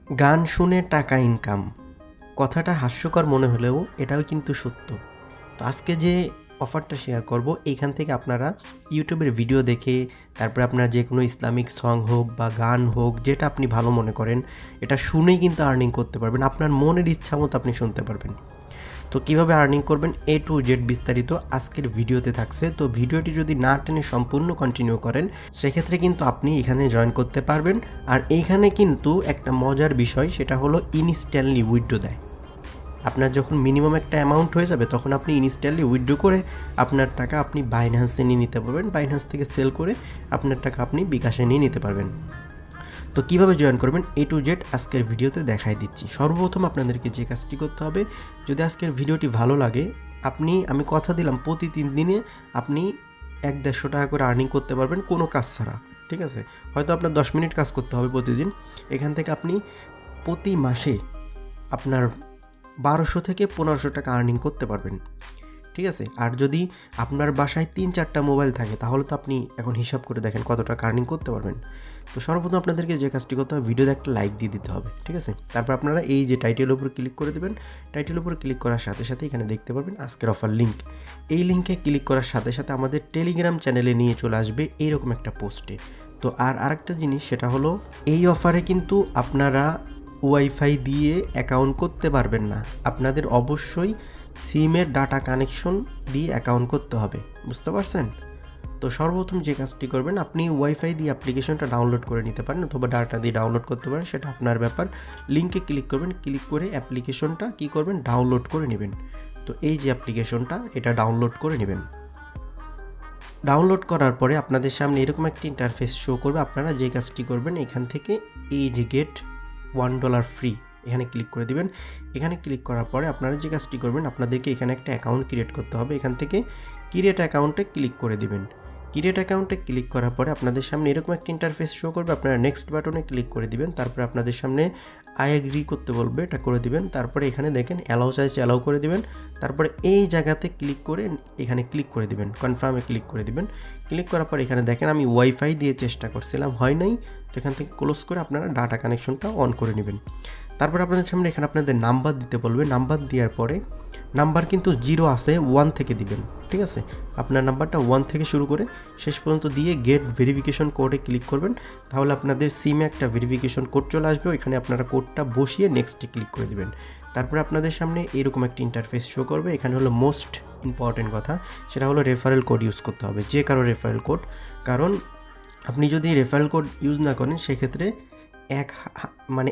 গান শুনে টাকা ইনকাম, কথাটা হাস্যকর মনে হলেও এটাও কিন্তু সত্য। তো আজকে যে অফারটা শেয়ার করব, এইখান থেকে আপনারা ইউটিউবের ভিডিও দেখে তারপরে আপনার যে কোনো ইসলামিক সং হোক বা গান হোক, যেটা আপনি ভালো মনে করেন, এটা শুনেই কিন্তু আর্নিং করতে পারবেন। আপনার মনের ইচ্ছা মতো আপনি শুনতে পারবেন। তো কীভাবে আর্নিং করবেন A to Z বিস্তারিত আজকের ভিডিওতে থাকছে। তো ভিডিওটি যদি না টেনে সম্পূর্ণ কন্টিনিউ করেন, সেক্ষেত্রে কিন্তু আপনি এখানে জয়েন করতে পারবেন। আর এইখানে কিন্তু একটা মজার বিষয়, সেটা হলো ইনস্ট্যান্টলি উইথড্র দেয়। আপনার যখন মিনিমাম একটা অ্যামাউন্ট হয়ে যাবে, তখন আপনি ইনস্ট্যান্টলি উইথড্র করে আপনার টাকা আপনি বাইন্যান্সে নিয়ে নিতে পারবেন। বাইন্যান্স থেকে সেল করে আপনার টাকা আপনি বিকাশে নিয়ে নিতে পারবেন। তো কীভাবে জয়েন করবেন A to Z আজকের ভিডিওতে দেখাই দিচ্ছি। সর্বপ্রথম আপনাদেরকে যে কাজটি করতে হবে, যদি আজকের ভিডিওটি ভালো লাগে, আমি কথা দিলাম প্রতি 3 দিনে আপনি 100-150 টাকা করে আর্নিং করতে পারবেন কোনো কাজ ছাড়া। ঠিক আছে, হয়তো আপনার 10 মিনিট কাজ করতে হবে প্রতিদিন। এখান থেকে আপনি প্রতি মাসে আপনার 1200 থেকে 1500 টাকা আর্নিং করতে পারবেন। ঠিক আছে, আর যদি আপনার বাসায় 3-4টা মোবাইল থাকে, তাহলে তো আপনি এখন হিসাব করে দেখেন কত টাকা আর্নিং করতে পারবেন। তো সর্বপ্রথম আপনাদেরকে যে কাজটি করতে হবে, ভিডিওতে একটা লাইক দিয়ে দিতে হবে। ঠিক আছে, তারপর আপনারা এই যে টাইটেলের উপর ক্লিক করে দেবেন। টাইটেলের উপর ক্লিক করার সাথে সাথে এখানে দেখতে পারবেন আজকের অফার লিঙ্ক। এই লিঙ্কে ক্লিক করার সাথে সাথে আমাদের টেলিগ্রাম চ্যানেলে নিয়ে চলে আসবে এইরকম একটা পোস্টে। তো আরেকটা জিনিস, সেটা হলো এই অফারে কিন্তু আপনারা ওয়াইফাই দিয়ে অ্যাকাউন্ট করতে পারবেন না। আপনাদের অবশ্যই সিমের ডাটা কানেকশন দিয়ে অ্যাকাউন্ট করতে হবে, বুঝতে পারছেন? তো সর্বপ্রথম যে কাজটি করবেন, আপনি ওয়াইফাই দিয়ে অ্যাপ্লিকেশনটা ডাউনলোড করে নিতে পারেন অথবা ডাটা দিয়ে ডাউনলোড করতে পারেন, সেটা আপনার ব্যাপার। লিঙ্কে ক্লিক করবেন, ক্লিক করে অ্যাপ্লিকেশনটা কী করবেন, ডাউনলোড করে নেবেন। তো এই যে অ্যাপ্লিকেশনটা, এটা ডাউনলোড করে নেবেন। ডাউনলোড করার পরে আপনাদের সামনে এরকম একটি ইন্টারফেস শো করবে। আপনারা যে কাজটি করবেন, এখান থেকে এই যে গেট $1 ফ্রি, এখানে ক্লিক করে দিবেন। এখানে ক্লিক করার পরে আপনারা যে কাজটি করবেন, আপনাদেরকে এখানে একটা অ্যাকাউন্ট ক্রিয়েট করতে হবে। এখান থেকে ক্রিয়েট অ্যাকাউন্টে ক্লিক করে দিবেন। ক্রিয়েট অ্যাকাউন্টে ক্লিক করার পরে আপনাদের সামনে এরকম একটা ইন্টারফেস শো করবে। আপনারা নেক্সট বাটনে ক্লিক করে দিবেন। তারপরে আপনাদের সামনে আই এগ্রি করতে বলবে, এটা করে দিবেন। তারপরে এখানে দেখেন অ্যালাউ চাইছে, অ্যালাউ করে দিবেন। তারপরে এই জায়গাতে ক্লিক করে এখানে ক্লিক করে দিবেন, কনফার্মে ক্লিক করে দিবেন। ক্লিক করার পর এখানে দেখেন আমি ওয়াইফাই দিয়ে চেষ্টা করছিলাম, হয় নাই। তো এখান থেকে ক্লোজ করে আপনারা ডাটা কানেকশনটা অন করে নেবেন। তারপর আপনাদের সামনে এখানে আপনাদের নাম্বার দিতে বলবে। নাম্বার দেওয়ার পরে নাম্বার কিন্তু 0 আছে, 1 থেকে দিবেন। ঠিক আছে, আপনার নাম্বারটা 1 থেকে শুরু করে শেষ পর্যন্ত দিয়ে গেট ভেরিফিকেশন কোডে ক্লিক করবেন। তাহলে আপনাদের সিমে একটা ভেরিফিকেশন কোড চলে আসবে। ওইখানে আপনারা কোডটা বসিয়ে নেক্সটে ক্লিক করে দিবেন। তারপরে আপনাদের সামনে এরকম একটা ইন্টারফেস শো করবে। এখানে হলো মোস্ট ইম্পর্টেন্ট কথা, সেটা হলো রেফারেল কোড ইউজ করতে হবে, যে কারো রেফারেল কোড। কারণ আপনি যদি রেফারেল কোড ইউজ না করেন, সেক্ষেত্রে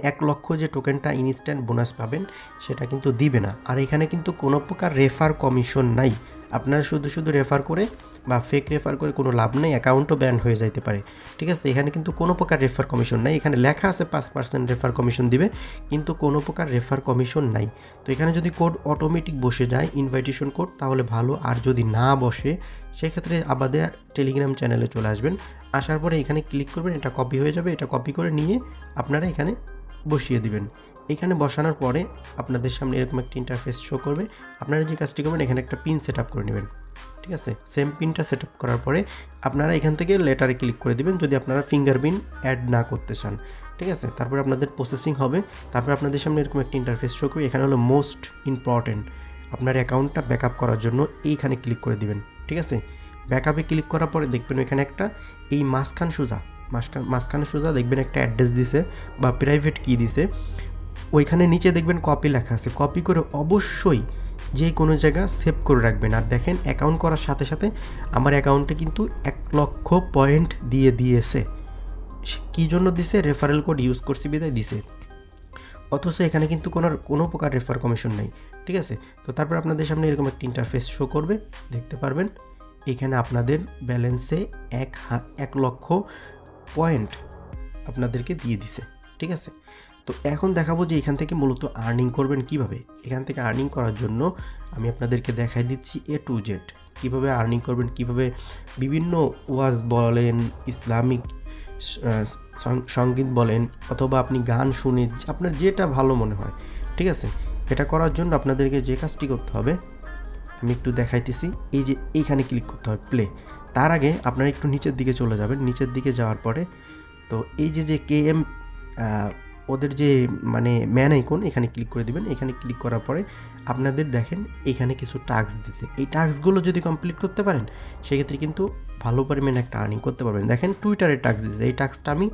1 লক্ষ যে টোকেনটা ইনস্ট্যান্ট বোনাস পাবেন, সেটা কিন্তু দিবে না। আর এখানে কিন্তু কোনো প্রকার রেফার কমিশন নাই। আপনারা শুধু রেফার করে বা ফেক রেফার করে কোনো লাভ নেই, অ্যাকাউন্টও ব্যান হয়ে যাইতে পারে। ঠিক আছে, এখানে কিন্তু কোনো প্রকার রেফার কমিশন নাই। এখানে লেখা আছে 5% রেফার কমিশন দিবে, কিন্তু কোনো প্রকার রেফার কমিশন নাই। তো এখানে যদি কোড অটোমেটিক বসে যায়, ইনভাইটেশন কোড, তাহলে ভালো। আর যদি না বসে, সেক্ষেত্রে আমাদের টেলিগ্রাম চ্যানেলে চলে আসবেন। আসার পরে এখানে ক্লিক করবেন, এটা কপি হয়ে যাবে। এটা কপি করে নিয়ে আপনারা এখানে বসিয়ে দিবেন। এখানে বসানোর পরে আপনাদের সামনে এরকম একটা ইন্টারফেস শো করবে। আপনারা যে কাজটি করবেন, এখানে একটা পিন সেট আপ করে নেবেন। ঠিক আছে, সেম পিনটা সেট আপ করার পরে আপনারা এখান থেকে লেটারে ক্লিক করে দিবেন, যদি আপনারা ফিঙ্গারপ্রিন্ট অ্যাড না করতে চান। ঠিক আছে, তারপরে আপনাদের প্রসেসিং হবে। তারপর আপনাদের সামনে এরকম একটা ইন্টারফেস শো করবে। এখানে হলো মোস্ট ইম্পর্টেন্ট, আপনার অ্যাকাউন্টটা ব্যাকআপ করার জন্য এইখানে ক্লিক করে দিবেন। ঠিক আছে, ব্যাকআপে ক্লিক করার পরে দেখবেন এখানে একটা এই মাঝখানে সোজা দেখবেন একটা অ্যাড্রেস দিছে বা প্রাইভেট কি দিছে। ওইখানে নিচে দেখবেন কপি লেখা আছে, কপি করে অবশ্যই যে কোনো জায়গা সেভ করে রাখবেন। আর দেখেন অ্যাকাউন্ট করার সাথে সাথে আমার অ্যাকাউন্টে কিন্তু 1 লক্ষ পয়েন্ট দিয়ে দিয়েছে। কী জন্য দিছে? রেফারেল কোড ইউজ করছি বিদায় দিছে। অথচ এখানে কিন্তু কোনো প্রকার রেফার কমিশন নাই। ঠিক আছে, তো তারপর আপনাদের সামনে এরকম একটা ইন্টারফেস শো করবে, দেখতে পারবেন এখানে আপনাদের ব্যালেন্সে 1 লক্ষ পয়েন্ট আপনাদেরকে দিয়ে দিছে। ঠিক আছে, তো এখন দেখাবো যে এখান থেকে মূলত আর্নিং করবেন কিভাবে। এখান থেকে আর্নিং করার জন্য আমি আপনাদেরকে দেখাই দিচ্ছি A to Z কীভাবে আর্নিং করবেন, কিভাবে বিভিন্ন ওয়াজ বলেন, ইসলামিক সঙ্গীত বলেন, অথবা আপনি গান শুনে আপনার যেটা ভালো মনে হয়। ঠিক আছে, এটা করার জন্য আপনাদেরকে যে কাজটি করতে হবে আমি একটু দেখাইতেছি। এই যে এইখানে ক্লিক করতে হবে প্লে। তার আগে আপনারা একটু নিচের দিকে চলে যাবেন। নিচের দিকে যাওয়ার পরে তো এই যে KM ওদের যে মানে ম্যান আইকন এখানে ক্লিক করে দিবেন। এখানে ক্লিক করার পরে আপনাদের দেখেন এখানে কিছু টাস্ক দিচ্ছে। এই টাস্কগুলো যদি কমপ্লিট করতে পারেন সেক্ষেত্রে কিন্তু ভালো পরিমাণে একটা আর্নিং করতে পারবেন। দেখেন টুইটারের টাস্ক দিচ্ছে, এই টাস্কটা আমি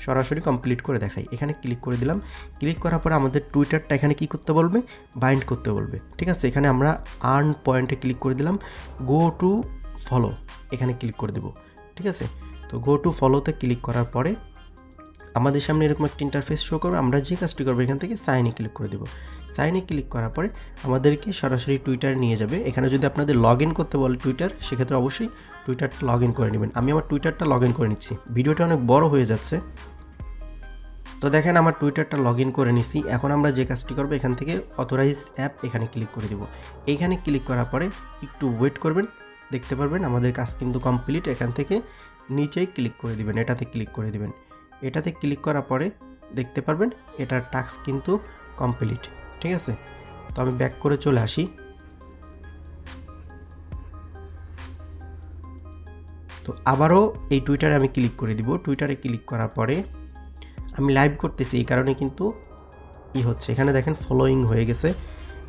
সরাসরি কমপ্লিট করে দেখাই। এখানে ক্লিক করে দিলাম। ক্লিক করার পরে আমাদের টুইটারটা এখানে কি করতে বলবে, বাইন্ড করতে বলবে। ঠিক আছে, এখানে আমরা আর্ন পয়েন্টে ক্লিক করে দিলাম, গো টু ফলো এখানে ক্লিক করে দেব। ঠিক আছে, তো গো টু ফলোতে ক্লিক করার পরে আমাদের সামনে এরকম একটা ইন্টারফেস শো করবে। আমরা যে কাজটি করবো এখান থেকে সাইনে ক্লিক করে দেবো। সাইনে ক্লিক করার পরে আমাদেরকে সরাসরি টুইটার নিয়ে যাবে। এখানে যদি আপনাদের লগ ইন করতে বলে টুইটার, সেক্ষেত্রে অবশ্যই টুইটারটা লগ ইন করে নেবেন। আমি আমার টুইটারটা লগ ইন করে নিচ্ছি, ভিডিওটা অনেক বড় হয়ে যাচ্ছে। তো দেখেন আমার টুইটারটা লগ ইন করে নিচ্ছি। এখন আমরা যে কাজটি করবো এখান থেকে অথরাইজ অ্যাপ এখানে ক্লিক করে দেবো। এইখানে ক্লিক করার পরে একটু ওয়েট করবেন, দেখতে পারবেন আমাদের কাজ কিন্তু কমপ্লিট। এখান থেকে নিচেই ক্লিক করে দিবেন, এটাতে ক্লিক করে দিবেন। এটাতে ক্লিক করার পরে দেখতে পারবেন এটার টাস্ক কিন্তু কমপ্লিট। ঠিক আছে, তো আমি ব্যাক করে চলে আসি। তো আবারও এই টুইটারে আমি ক্লিক করে দিব। টুইটারে ক্লিক করার পরে আমি লাইভ করতেছি, এই কারণে কিন্তু হচ্ছে এখানে দেখেন ফলোয়িং হয়ে গেছে।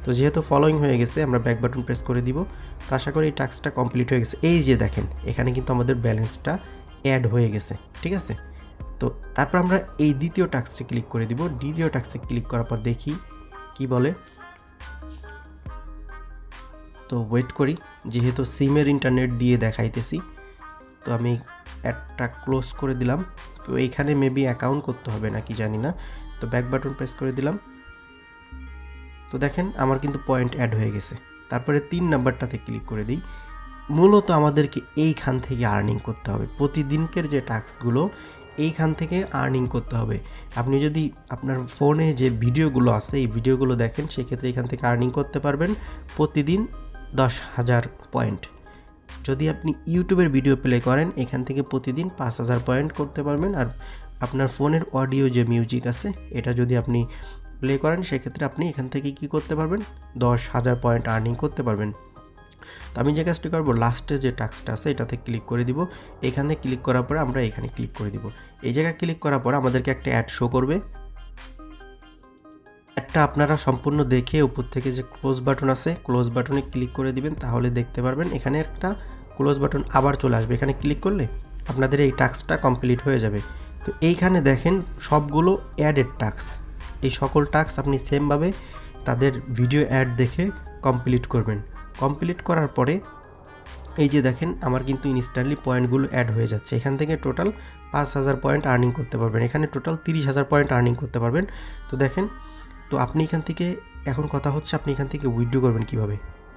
তো যেহেতু ফলোয়িং হয়ে গেছে আমরা ব্যাক বাটন প্রেস করে দিব। তো আশা করি এই টাস্কটা কমপ্লিট হয়ে গেছে। এই যে দেখেন এখানে কিন্তু আমাদের ব্যালেন্সটা অ্যাড হয়ে গেছে। ঠিক আছে, তো তারপর আমরা এই দ্বিতীয় টাস্কে ক্লিক করে দিব। দ্বিতীয় টাস্কে ক্লিক করার পর দেখি কি বলে। তো ওয়েট করি, যেহেতু সিমের ইন্টারনেট দিয়ে দেখাইতেছি। তো আমি অ্যাডটা ক্লোজ করে দিলাম। তো এইখানে মেবি অ্যাকাউন্ট করতে হবে নাকি জানি না। তো ব্যাক বাটন প্রেস করে দিলাম। তো দেখেন আমার কিন্তু পয়েন্ট অ্যাড হয়ে গেছে। তারপরে 3 নাম্বারটাতে ক্লিক করে দিই। মূলত আমাদেরকে এইখান থেকে আর্নিং করতে হবে। প্রতিদিনকের যে টাস্কগুলো এইখান থেকে আর্নিং করতে হবে। আপনি যদি আপনার ফোনে যে ভিডিওগুলো আছে এই ভিডিওগুলো দেখেন, সেক্ষেত্রে এখান থেকে আর্নিং করতে পারবেন প্রতিদিন 10,000 পয়েন্ট। যদি আপনি ইউটিউবের ভিডিও প্লে করেন এখান থেকে প্রতিদিন 5,000 পয়েন্ট করতে পারবেন। আর আপনার ফোনের অডিও যে মিউজিক আছে এটা যদি আপনি প্লে করেন সেক্ষেত্রে আপনি এখান থেকে কি করতে পারবেন, 10,000 পয়েন্ট আর্নিং করতে পারবেন। তো আমি যে কাজটি করবো লাস্টে যে টাস্কটা আছে এটাতে ক্লিক করে দিব। এখানে ক্লিক করার পরে আমরা এখানে ক্লিক করে দিব। এই জায়গায় ক্লিক করার পরে আমাদেরকে একটা অ্যাড শো করবে। অ্যাডটা আপনারা সম্পূর্ণ দেখে উপর থেকে যে ক্লোজ বাটন আছে ক্লোজ বাটনে ক্লিক করে দিবেন, তাহলে দেখতে পারবেন এখানে একটা ক্লোজ বাটন আবার চলে আসবে। এখানে ক্লিক করলে আপনাদের এই টাস্কটা কমপ্লিট হয়ে যাবে। তো এইখানে দেখেন সবগুলো অ্যাডেড টাস্ক। এই সকল টাস্ক আপনি সেমভাবে তাদের ভিডিও অ্যাড দেখে কমপ্লিট করবেন। কমপ্লিট করার পরে এই যে দেখেন আমার কিন্তু ইনস্ট্যান্টলি পয়েন্টগুলো অ্যাড হয়ে যাচ্ছে। এখান থেকে টোটাল 5,000 পয়েন্ট আর্নিং করতে পারবেন। এখানে টোটাল 30,000 পয়েন্ট আর্নিং করতে পারবেন। তো দেখেন, তো আপনি এখান থেকে এখন কথা হচ্ছে আপনি এখান থেকে উইথড্র করবেন কিভাবে।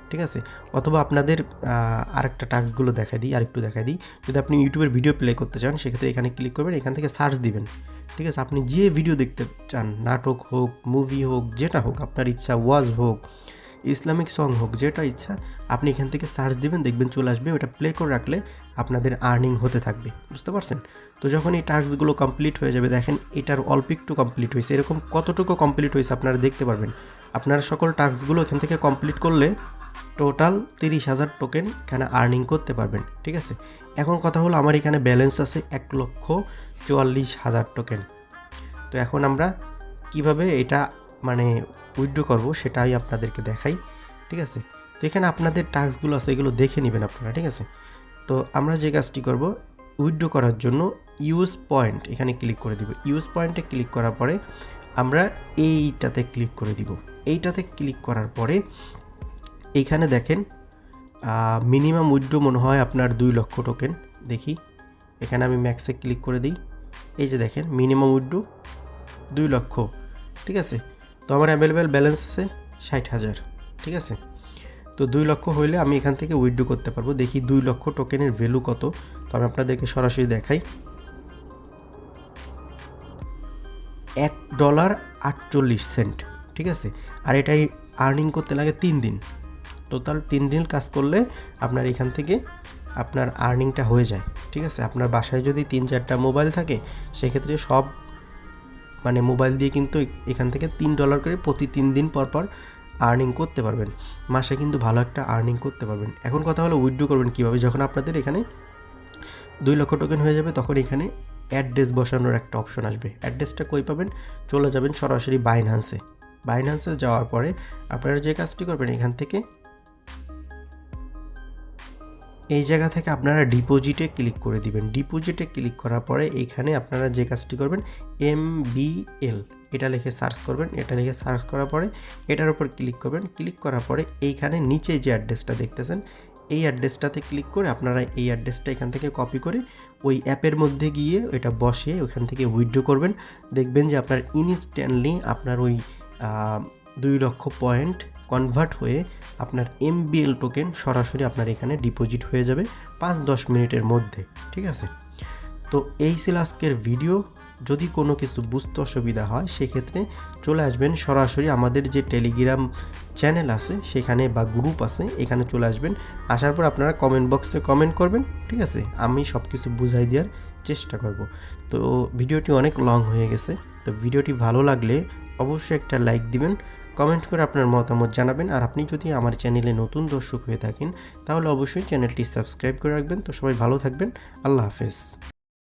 ঠিক আছে, অথবা আপনাদের আরেকটা টাস্কগুলো দেখাই দিই, আরেকটু দেখাই দিই। যদি আপনি ইউটিউবের ভিডিও প্লে করতে চান সেক্ষেত্রে এখানে ক্লিক করবেন, এখান থেকে সার্চ দিবেন। ঠিক আছে, আপনি যে ভিডিও দেখতে চান, নাটক হোক, মুভি হোক, যেটা হোক আপনার ইচ্ছা, ওয়াজ হোক, ইসলামিক সং হোক, যেটা ইচ্ছা আপনি এখান থেকে সার্চ দিবেন, দেখবেন চলে আসবে। ওটা প্লে করে রাখলে আপনাদের আর্নিং হতে থাকবে, বুঝতে পারছেন? তো যখন এই টাস্কগুলো কমপ্লিট হয়ে যাবে, দেখেন এটার অল্প একটু কমপ্লিট হয়েছে, এরকম কতটুকু কমপ্লিট হয়েছে আপনারা দেখতে পারবেন। আপনারা সকল টাস্কগুলো এখান থেকে কমপ্লিট করলে টোটাল 30,000 টোকেন এখানে আর্নিং করতে পারবেন। ঠিক আছে, এখন কথা হলো আমার এখানে ব্যালেন্স আছে 1,44,000 টোকেন। তো এখন আমরা কিভাবে এটা মানে উইথড্র করব সেটাই আপনাদেরকে দেখাই। ঠিক আছে, তো এখানে আপনাদের টাস্কগুলো আছে এগুলো দেখে নেবেন আপনারা। ঠিক আছে, তো আমরা যে কাজটি করব উইথড্র করার জন্য ইউজ পয়েন্ট এখানে ক্লিক করে দিব। ইউজ পয়েন্টে ক্লিক করার পরে আমরা এইটাতে ক্লিক করে দিব। এইটাতে ক্লিক করার পরে এইখানে দেখেন মিনিমাম উইথড্র মনে হয় আপনার 2 লক্ষ টোকেন। দেখি এখানে আমি ম্যাক্সে ক্লিক করে দিই। এই যে দেখেন মিনিমাম উইথড্র 2 লক্ষ। ঠিক আছে, তো আমার অ্যাভেলেবেল ব্যালেন্স আছে 60,000। ঠিক আছে, তো 2 লক্ষ হইলে আমি এখান থেকে উইথড্র করতে পারবো। দেখি 2 লক্ষ টোকেনের ভ্যালু কত, তো আমি আপনাদেরকে সরাসরি দেখাই। $1.48। ঠিক আছে, আর এটাই আর্নিং করতে লাগে 3 দিন। টোটাল 3 দিন কাজ করলে আপনার এখান থেকে আপনার আর্নিংটা হয়ে যায়। ঠিক আছে, আপনার বাসায় যদি 3-4টা মোবাইল থাকে সেক্ষেত্রে সব মানে মোবাইল দিয়ে কিন্তু এখান থেকে $3 করে প্রতি 3 দিন পর পর আর্নিং করতে পারবেন। মাসে কিন্তু ভালো একটা আর্নিং করতে পারবেন। এখন কথা হলো উইথড্র করবেন কীভাবে। যখন আপনাদের এখানে 2 লক্ষ টোকেন হয়ে যাবে তখন এখানে অ্যাড্রেস বসানোর একটা অপশন আসবে। অ্যাড্রেসটা কই পাবেন? চলে যাবেন সরাসরি বাইন্যান্সে যাওয়ার পরে আপনারা যে কাজটি করবেন, এখান থেকে এই জায়গা থেকে আপনারা ডিপোজিটে ক্লিক করে দিবেন। ডিপোজিটে ক্লিক করার পরে এইখানে আপনারা যে কাজটি করবেন, MBL এটা লিখে সার্চ করবেন। এটা লিখে সার্চ করার পরে এটার উপর ক্লিক করবেন। ক্লিক করার পরে এইখানে নিচে যে অ্যাড্রেসটা দেখতেছেন, এই অ্যাড্রেসটাতে ক্লিক করে আপনারা এই অ্যাড্রেসটা এখান থেকে কপি করে ওই অ্যাপের মধ্যে গিয়ে ওইটা বসিয়ে ওইখান থেকে উইথড্র করবেন। দেখবেন যে আপনার ইনস্ট্যান্টলি আপনার ওই 2 লক্ষ পয়েন্ট কনভার্ট হয়ে আপনার MBL টোকেন সরাসরি আপনার এখানে ডিপোজিট হয়ে যাবে 5-10 মিনিটের মধ্যে। ঠিক আছে, তো এই ছিল আজকের ভিডিও। যদি কোনো কিছু বুঝতে অসুবিধা হয় সেক্ষেত্রে চলে আসবেন সরাসরি আমাদের যে টেলিগ্রাম চ্যানেল আছে সেখানে বা গ্রুপ আছে, এখানে চলে আসবেন। আসার পর আপনারা কমেন্ট বক্সে কমেন্ট করবেন। ঠিক আছে, আমি সব কিছু বুঝাই দেওয়ার চেষ্টা করব। তো ভিডিওটি অনেক লং হয়ে গেছে, তো ভিডিওটি ভালো লাগলে অবশ্যই একটা লাইক দিবেন, কমেন্ট করে আপনার মতামত জানাবেন। আর আপনি যদি আমার চ্যানেলে নতুন দর্শক হয়ে থাকেন তাহলে অবশ্যই চ্যানেলটি সাবস্ক্রাইব করে রাখবেন। তো সবাই ভালো থাকবেন, আল্লাহ হাফেজ।